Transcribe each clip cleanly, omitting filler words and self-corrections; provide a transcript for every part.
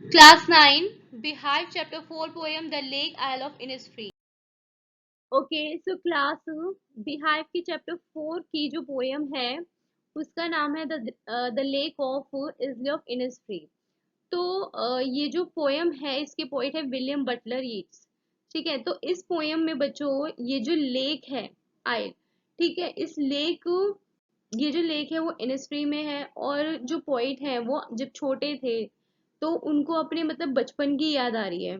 Class 9, Beehive Chapter 4 poem The Lake Isle of Innisfree. Okay so class beehive की chapter 4 की जो poem है उसका नाम है the lake of Isle of Innisfree. तो ये जो पोएम है इसके पोइट है विलियम बटलर यीट्स। ठीक है, तो इस पोएम में बच्चों ये जो लेक है आइल, ठीक है, इस लेक, ये जो लेक है वो इनिसफ्री में है। और जो पोइट है वो जब छोटे थे तो उनको अपने मतलब बचपन की याद आ रही है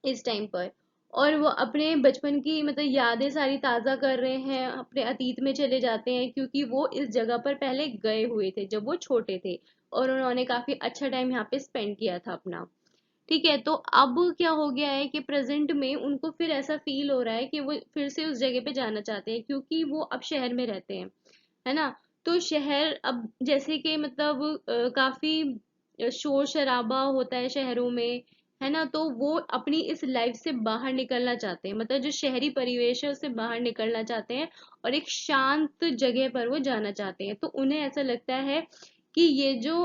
इस टाइम पर। और वो अपने बचपन की मतलब यादें सारी ताज़ा कर रहे हैं, अपने अतीत में चले जाते हैं क्योंकि वो इस जगह पर पहले गए हुए थे जब वो छोटे थे और उन्होंने काफी अच्छा टाइम यहाँ पे स्पेंड किया था अपना। ठीक है, तो अब क्या हो गया है कि प्रेजेंट में उनको फिर ऐसा फील हो रहा है कि वो फिर से उस जगह पे जाना चाहते हैं क्योंकि वो अब शहर में रहते हैं, है ना। तो शहर अब जैसे कि मतलब काफी शोर शराबा होता है शहरों में, है ना। तो वो अपनी इस लाइफ से बाहर निकलना चाहते हैं, मतलब जो शहरी परिवेश है उससे बाहर निकलना चाहते हैं और एक शांत जगह पर वो जाना चाहते हैं। तो उन्हें ऐसा लगता है कि ये जो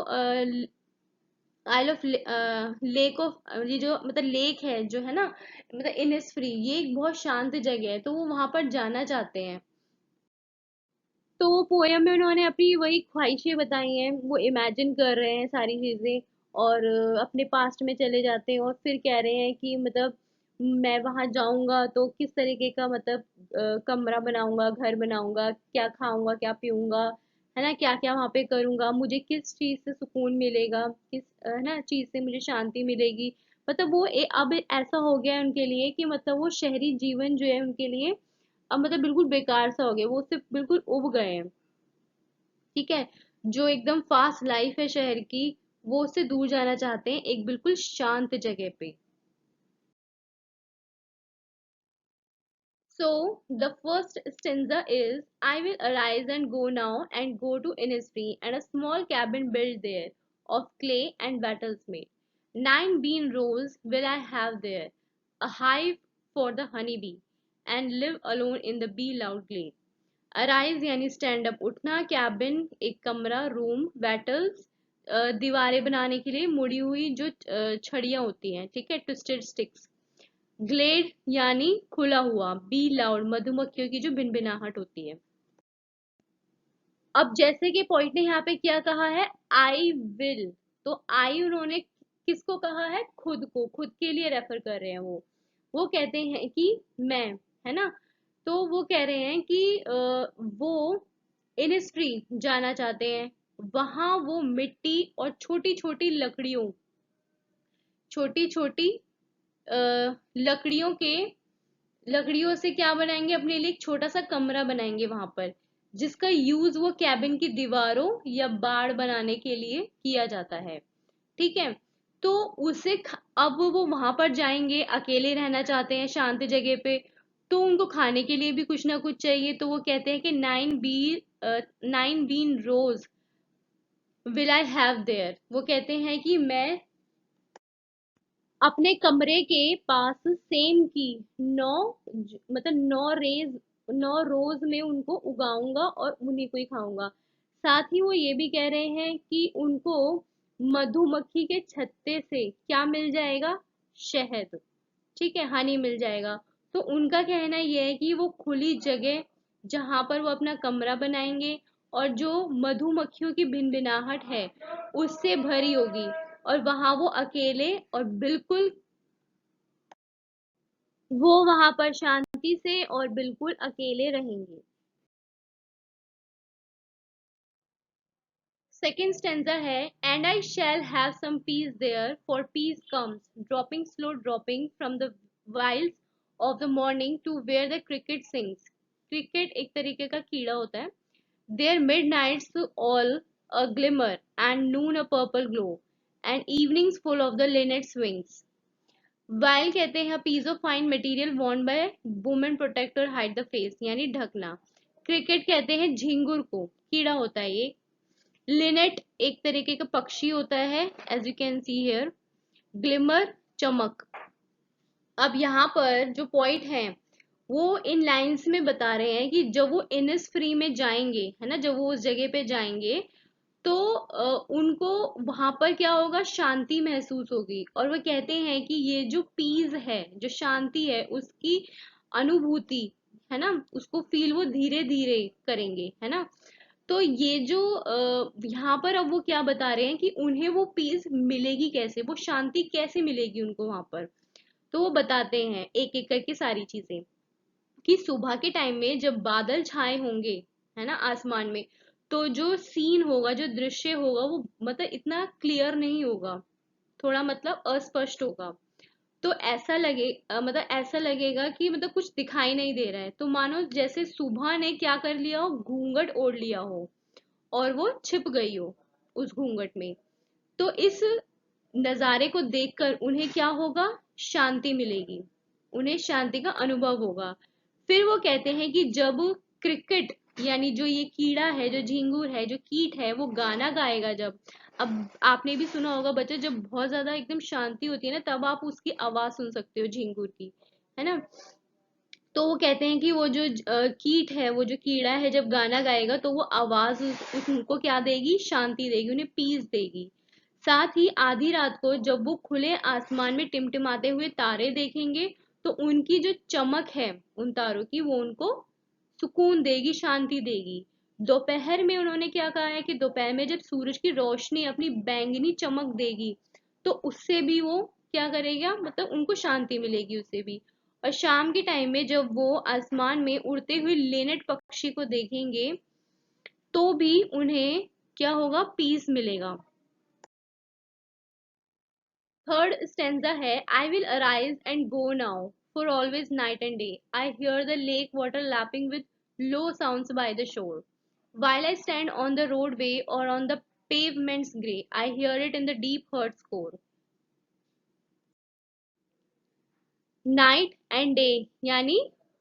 आइल ऑफ लेक ऑफ, ये जो मतलब लेक है जो है ना, मतलब इनिसफ्री, ये एक बहुत शांत जगह है तो वो वहां पर जाना चाहते हैं। तो पोयम में उन्होंने अपनी वही ख्वाहिशें बताई हैं, वो इमेजिन कर रहे हैं सारी चीजें और अपने पास्ट में चले जाते हैं और फिर कह रहे हैं कि मतलब मैं वहां जाऊंगा तो किस तरीके का मतलब कमरा बनाऊंगा, घर बनाऊंगा, क्या खाऊंगा, क्या पीऊंगा, है ना, क्या क्या वहां पे करूंगा, मुझे किस चीज से सुकून मिलेगा, किस है ना चीज से मुझे शांति मिलेगी। मतलब वो अब ऐसा हो गया है उनके लिए कि मतलब वो शहरी जीवन जो है उनके लिए अब मतलब बिल्कुल बेकार सा हो गया, वो उससे बिल्कुल उब गए हैं। ठीक है, जो एकदम फास्ट लाइफ है शहर की वो उससे दूर जाना चाहते हैं एक बिल्कुल शांत जगह पे। So the first stanza is I will arise and go now and go to Innisfree and a small cabin built there of clay and battles made. 9 bean rows will I have there, a hive for the honeybee, and live alone in the bee loud glade. Arise यानी stand up, उठना, cabin एक कमरा, room, battles दीवारें बनाने के लिए मुड़ी हुई जो छड़ियां होती हैं, ठीक है, ट्विस्टेड स्टिक्स, ग्लेड यानी खुला हुआ, बी लाउड मधुमक्खियों की जो भिनभिनाहट होती है। अब जैसे कि पॉइंट ने यहाँ पे क्या कहा है, आई विल, तो आई उन्होंने किसको कहा है, खुद को, खुद के लिए रेफर कर रहे हैं वो कहते हैं कि मैं, है ना। तो वो कह रहे हैं कि वो इनिस्ट्री जाना चाहते हैं, वहां वो मिट्टी और छोटी छोटी लकड़ियों, छोटी छोटी लकड़ियों के, लकड़ियों से क्या बनाएंगे, अपने लिए एक छोटा सा कमरा बनाएंगे वहां पर, जिसका यूज वो कैबिन की दीवारों या बाड़ बनाने के लिए किया जाता है। ठीक है, तो अब वो वहां पर जाएंगे, अकेले रहना चाहते हैं शांत जगह पे, तो उनको खाने के लिए भी कुछ ना कुछ चाहिए। तो वो कहते हैं कि 9 bean rows will I have there, वो कहते हैं कि मैं अपने कमरे के पास सेम की नौ मतलब 9 रोज में उनको उगाऊंगा और उन्हीं को ही खाऊंगा। साथ ही वो ये भी कह रहे हैं कि उनको मधुमक्खी के छत्ते से क्या मिल जाएगा, शहद, ठीक है, हनी मिल जाएगा। तो उनका कहना ये है कि वो खुली जगह जहां पर वो अपना कमरा बनाएंगे और जो मधुमक्खियों की भिनभिनाहट है उससे भरी होगी, और वहां वो अकेले और बिल्कुल, वो वहां पर शांति से और बिल्कुल अकेले रहेंगे। सेकेंड स्टेंजा है and I shall have some peace there for peace comes dropping slow dropping from the veils of the morning to where the cricket sings. Cricket एक तरीके का कीड़ा होता है। There midnight's all a glimmer and noon a purple glow and evenings full of the linnet swings. Veil कहते हैं piece of fine material worn by women protector hide the face यानी ढकना। क्रिकेट कहते हैं झिंगुर को, कीड़ा होता है ये। लिनेट एक तरीके का पक्षी होता है, as you can see here. Glimmer चमक। अब यहाँ पर जो पॉइंट है वो इन लाइंस में बता रहे हैं कि जब वो इनिस फ्री में जाएंगे, है ना, जब वो उस जगह पे जाएंगे तो उनको वहां पर क्या होगा, शांति महसूस होगी। और वो कहते हैं कि ये जो पीस है, जो शांति है, उसकी अनुभूति है ना, उसको फील वो धीरे धीरे करेंगे, है ना। तो ये जो यहाँ पर अब वो क्या बता रहे हैं कि उन्हें वो पीस मिलेगी कैसे, वो शांति कैसे मिलेगी उनको वहां पर। तो वो बताते हैं एक एक करके सारी चीजें, कि सुबह के टाइम में जब बादल छाए होंगे, है ना, आसमान में, तो जो सीन होगा, जो दृश्य होगा, वो मतलब इतना क्लियर नहीं होगा, थोड़ा मतलब अस्पष्ट होगा। तो ऐसा मतलब ऐसा लगेगा कि मतलब कुछ दिखाई नहीं दे रहा है, तो मानो जैसे सुबह ने क्या कर लिया हो, घूंघट ओढ़ लिया हो और वो छिप गई हो उस घूंघट में। तो इस नजारे को देखकर उन्हें क्या होगा, शांति मिलेगी, उन्हें शांति का अनुभव होगा। फिर वो कहते हैं कि जब क्रिकेट, यानी जो ये कीड़ा है, जो झिंगूर है, जो कीट है, वो गाना गाएगा जब, अब आपने भी सुना होगा बच्चे, जब बहुत ज्यादा एकदम शांति होती है ना, तब आप उसकी आवाज सुन सकते हो झिंगूर की, है ना। तो वो कहते हैं कि वो जो कीट है, वो जो कीड़ा है, जब गाना गाएगा तो वो आवाज उनको क्या देगी, शांति देगी, उन्हें पीस देगी। साथ ही आधी रात को जब वो खुले आसमान में टिमटिमाते हुए तारे देखेंगे, तो उनकी जो चमक है उन तारों की, वो उनको सुकून देगी, शांति देगी। दोपहर में उन्होंने क्या कहा है कि दोपहर में जब सूरज की रोशनी अपनी बैंगनी चमक देगी, तो उससे भी वो क्या करेगा, मतलब उनको शांति मिलेगी उससे भी। और शाम के टाइम में जब वो आसमान में उड़ते हुए लेनेट पक्षी को देखेंगे, तो भी उन्हें क्या होगा, पीस मिलेगा। थर्ड स्टेंजा है, I will arise and go now, for always night and day I hear the lake water lapping with low sounds by the shore. While I stand on the roadway or on the pavement's grey, I hear it in the deep heart's core. Night and day यानी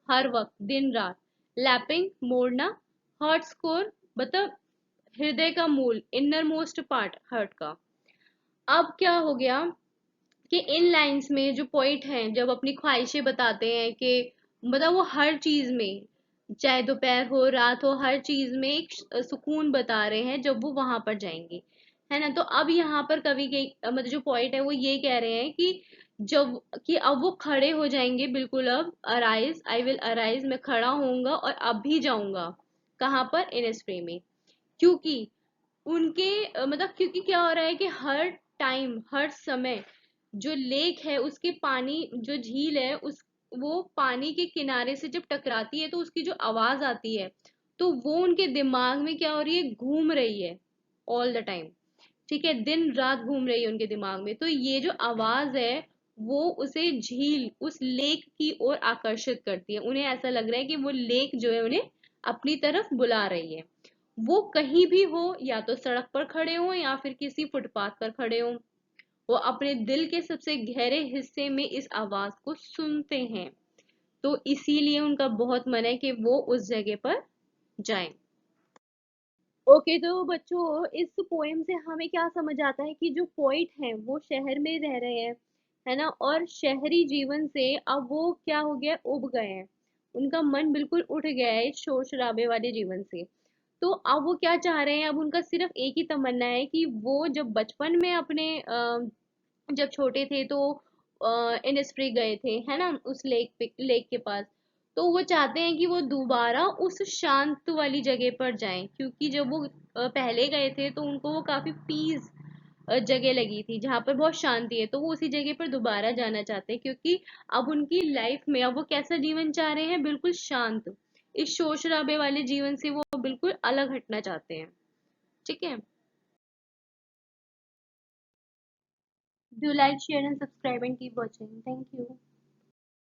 हर वक्त, दिन रात। Lapping मोड़ना, hurt score मतलब हृदय का मूल, inner most part hurt का। अब क्या हो गया कि इन लाइंस में जो पोइट हैं जब अपनी ख्वाहिशें बताते हैं कि मतलब वो हर चीज में, चाहे दोपहर हो रात हो, हर चीज में एक सुकून बता रहे हैं जब वो वहां पर जाएंगे, है ना। तो अब यहाँ पर कवि के मतलब जो पोइट है वो ये कह रहे हैं कि जब, कि अब वो खड़े हो जाएंगे बिल्कुल, अब अराइज, आई विल अराइज, मैं खड़ा होऊंगा और अब भी जाऊंगा कहाँ पर, इनस्प्रे में। क्योंकि उनके मतलब क्योंकि क्या हो रहा है कि हर टाइम, हर समय जो लेक है उसके पानी, जो झील है उस, वो पानी के किनारे से जब टकराती है तो उसकी जो आवाज आती है, तो वो उनके दिमाग में क्या हो रही है, घूम रही है ऑल द टाइम। ठीक है, दिन रात घूम रही है उनके दिमाग में। तो ये जो आवाज है वो उसे झील, उस लेक की ओर आकर्षित करती है। उन्हें ऐसा लग रहा है कि वो लेक जो है उन्हें अपनी तरफ बुला रही है। वो कहीं भी हो, या तो सड़क पर खड़े हो या फिर किसी फुटपाथ पर खड़े हो, वो अपने दिल के सबसे गहरे हिस्से में इस आवाज को सुनते हैं। तो इसीलिए उनका बहुत मन है कि वो उस जगह पर जाएं। ओके, तो बच्चों इस पोएम से हमें क्या समझ आता है कि जो पोइट हैं वो शहर में रह रहे हैं, है ना, और शहरी जीवन से अब वो क्या हो गया, उब गए हैं। उनका मन बिल्कुल उठ गया है इस शोर शराबे वाले जीवन से। तो अब वो क्या चाह रहे हैं, अब उनका सिर्फ एक ही तमन्ना है कि वो जब बचपन में अपने जब छोटे थे तो इनिस्फ्री गए थे, है ना, उस लेक पे, लेक के पास। तो वो चाहते हैं कि वो दोबारा उस शांत वाली जगह पर जाएं, क्योंकि जब वो पहले गए थे तो उनको वो काफी पीस जगह लगी थी जहाँ पर बहुत शांति है। तो वो उसी जगह पर दोबारा जाना चाहते हैं, क्योंकि अब उनकी लाइफ में अब वो कैसा जीवन चाह रहे हैं, बिल्कुल शांत। इस शोर शराबे वाले जीवन से वो बिल्कुल अलग हटना चाहते हैं। ठीक है। Do like, share and subscribe and keep watching. Thank you.